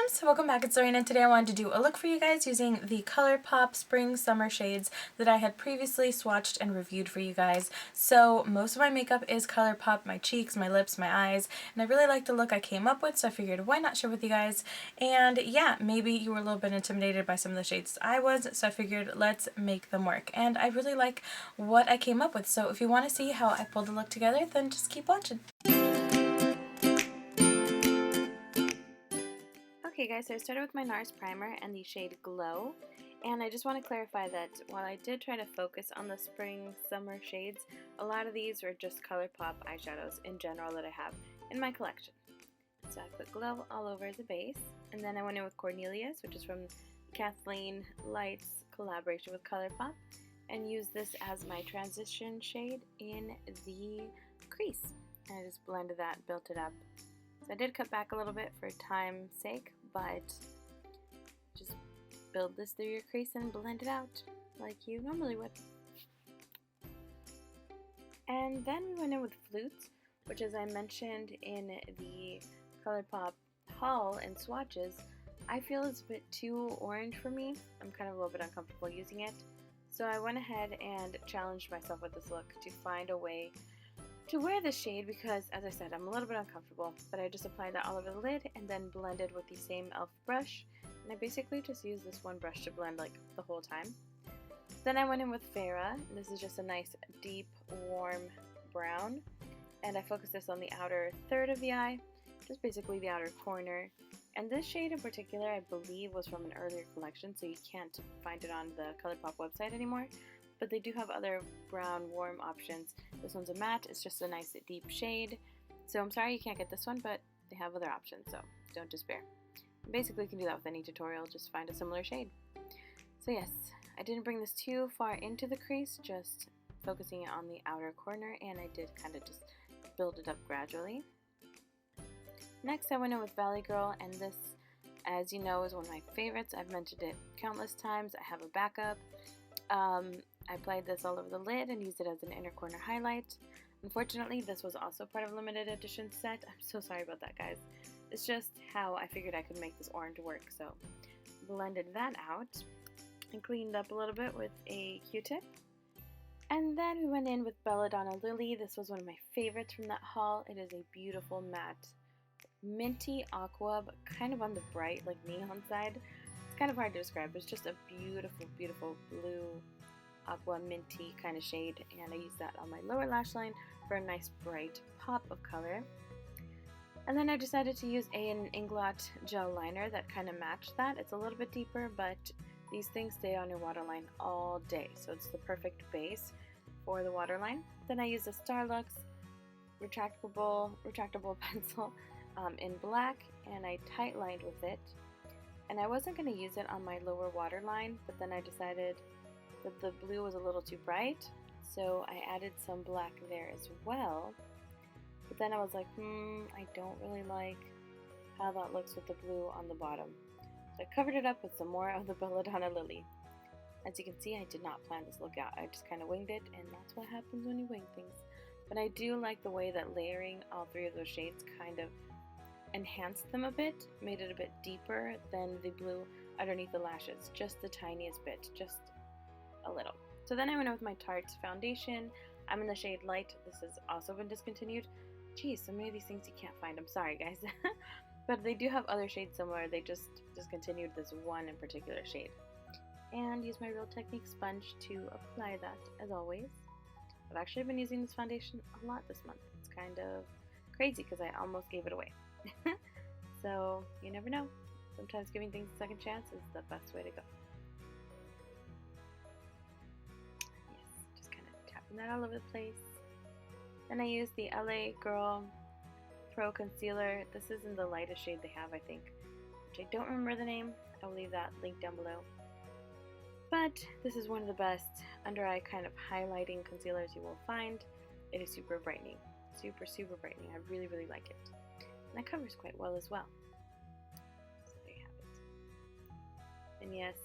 loves! Welcome back, it's Lorena. Today I wanted to do a look for you guys using the ColourPOP Spring Summer shades that I had previously swatched and reviewed for you guys. So most of my makeup is ColourPOP, my cheeks, my lips, my eyes, and I really like the look I came up with, so I figured why not share with you guys. And yeah, maybe you were a little bit intimidated by some of the shades I was, so I figured let's make them work. And I really like what I came up with, so if you want to see how I pulled the look together, then just keep watching. Okay guys, so I started with my NARS primer and the shade Glow, and I just want to clarify that while I did try to focus on the spring summer shades, a lot of these were just ColourPOP eyeshadows in general that I have in my collection. So I put Glow all over the base, and then I went in with Cornelius, which is from Kathleen Light's collaboration with ColourPOP, and used this as my transition shade in the crease. And I just blended that, built it up. So I did cut back a little bit for time's sake, but just build this through your crease and blend it out like you normally would. And then we went in with Flutes, which, as I mentioned in the ColourPOP haul and swatches, I feel is a bit too orange for me. I'm kind of a little bit uncomfortable using it. So I went ahead and challenged myself with this look to find a way to wear this shade because, as I said, I'm a little bit uncomfortable, but I just applied that all over the lid and then blended with the same E.L.F. brush, and I basically just used this one brush to blend like the whole time. Then I went in with Farrah, and this is just a nice deep warm brown, and I focused this on the outer third of the eye, just basically the outer corner. And this shade in particular I believe was from an earlier collection, so you can't find it on the ColourPOP website anymore. But they do have other brown warm options. This one's a matte, it's just a nice deep shade. So I'm sorry you can't get this one, but they have other options, so don't despair. And basically you can do that with any tutorial, just find a similar shade. So yes, I didn't bring this too far into the crease, just focusing it on the outer corner, and I did kind of just build it up gradually. Next I went in with Valley Girl, and this, as you know, is one of my favorites. I've mentioned it countless times. I have a backup. I applied this all over the lid and used it as an inner corner highlight. Unfortunately, this was also part of a limited edition set. I'm so sorry about that, guys. It's just how I figured I could make this orange work. So blended that out and cleaned up a little bit with a Q-tip. And then we went in with Belladonna Lilly. This was one of my favorites from that haul. It is a beautiful matte minty aqua, but kind of on the bright, like neon side. It's kind of hard to describe. It's just a beautiful, beautiful blue aqua minty kind of shade, and I used that on my lower lash line for a nice bright pop of color. And then I decided to use an Inglot Gel Liner that kind of matched that. It's a little bit deeper, but these things stay on your waterline all day, so it's the perfect base for the waterline. Then I used a Starlux retractable pencil in black, and I tight lined with it. And I wasn't going to use it on my lower waterline, but then I decided that the blue was a little too bright, so I added some black there as well. But then I was like, I don't really like how that looks with the blue on the bottom. So I covered it up with some more of the Belladonna Lily. As you can see, I did not plan this look out. I just kind of winged it, and that's what happens when you wing things. But I do like the way that layering all three of those shades kind of enhanced them a bit, made it a bit deeper than the blue underneath the lashes, just the tiniest bit, just a little. So then I went in with my Tarte foundation. I'm in the shade Light. This has also been discontinued. Geez, so many of these things you can't find. I'm sorry, guys. But they do have other shades somewhere. They just discontinued this one in particular shade. And use my Real Technique sponge to apply that, as always. I've actually been using this foundation a lot this month. It's kind of crazy because I almost gave it away. So you never know. Sometimes giving things a second chance is the best way to go. That all over the place. Then I used the LA Girl Pro Concealer. This is in the lightest shade they have, I think, which I don't remember the name. I'll leave that link down below. But this is one of the best under eye kind of highlighting concealers you will find. It is super brightening. Super, super brightening. I really, really like it. And that covers quite well as well. So there you have it. And yes,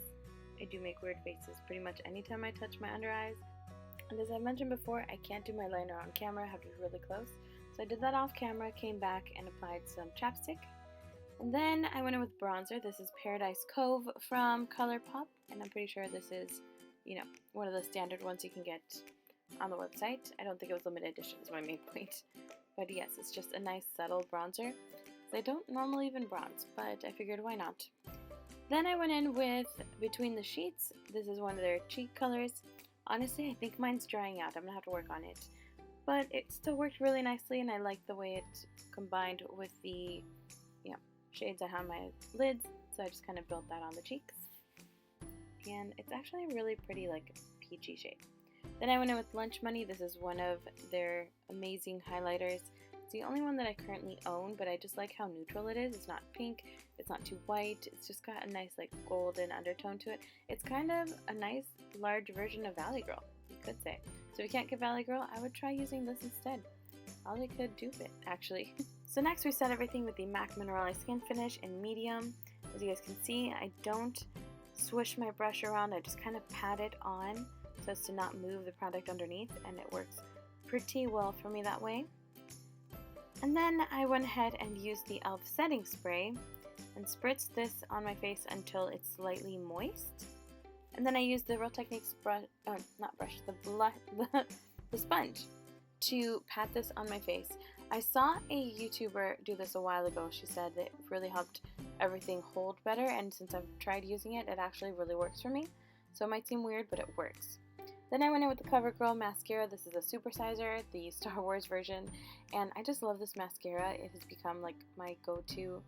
I do make weird faces pretty much anytime I touch my under eyes. And as I mentioned before, I can't do my liner on camera, I have to be really close. So I did that off camera, came back and applied some chapstick. And then I went in with bronzer. This is Paradise Cove from ColourPOP, and I'm pretty sure this is, you know, one of the standard ones you can get on the website. I don't think it was limited edition is my main point. But yes, it's just a nice subtle bronzer. I don't normally even bronze, but I figured why not. Then I went in with Between the Sheets. This is one of their cheek colors. Honestly, I think mine's drying out. I'm going to have to work on it. But it still worked really nicely, and I like the way it combined with the shades I have on my lids. So I just kind of built that on the cheeks. And it's actually a really pretty, like, peachy shade. Then I went in with Lunch Money. This is one of their amazing highlighters. It's the only one that I currently own, but I just like how neutral it is. It's not pink, it's not too white, it's just got a nice like golden undertone to it. It's kind of a nice large version of Valley Girl, you could say. So if you can't get Valley Girl, I would try using this instead. Probably could dupe it, actually. So next we set everything with the MAC Minerale Skin Finish in medium. As you guys can see, I don't swish my brush around, I just kind of pat it on so as to not move the product underneath, and it works pretty well for me that way. And then I went ahead and used the E.L.F. setting spray and spritzed this on my face until it's slightly moist. And then I used the Real Techniques brush, the sponge to pat this on my face. I saw a YouTuber do this a while ago. She said that it really helped everything hold better, and since I've tried using it, it actually really works for me. So it might seem weird, but it works. Then I went in with the CoverGirl mascara. This is a supersizer, the Star Wars version, and I just love this mascara. It has become like my go-to.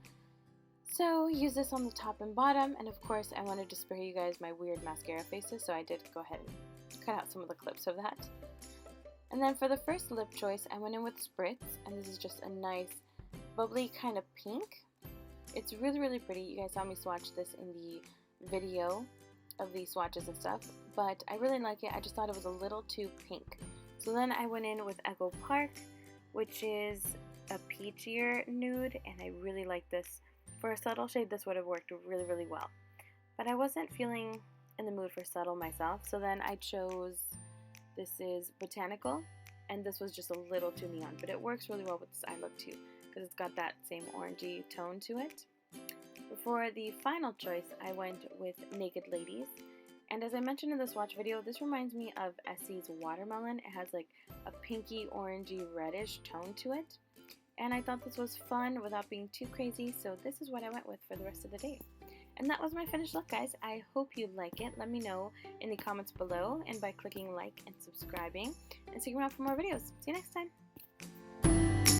So use this on the top and bottom, and of course I wanted to spare you guys my weird mascara faces, so I did go ahead and cut out some of the clips of that. And then for the first lip choice, I went in with Spritz, and this is just a nice bubbly kind of pink. It's really, really pretty. You guys saw me swatch this in the video of the swatches and stuff, but I really like it. I just thought it was a little too pink. So then I went in with Echo Park, which is a peachier nude, and I really like this. For a subtle shade, this would have worked really, really well. But I wasn't feeling in the mood for subtle myself, so then I chose, this is Botanical, and this was just a little too neon, but it works really well with this eye look too, because it's got that same orangey tone to it. For the final choice, I went with Naked Ladies, and as I mentioned in the swatch video, this reminds me of Essie's Watermelon. It has like a pinky, orangey, reddish tone to it, and I thought this was fun without being too crazy, so this is what I went with for the rest of the day. And that was my finished look, guys. I hope you like it. Let me know in the comments below, and by clicking like and subscribing, and stick around for more videos. See you next time.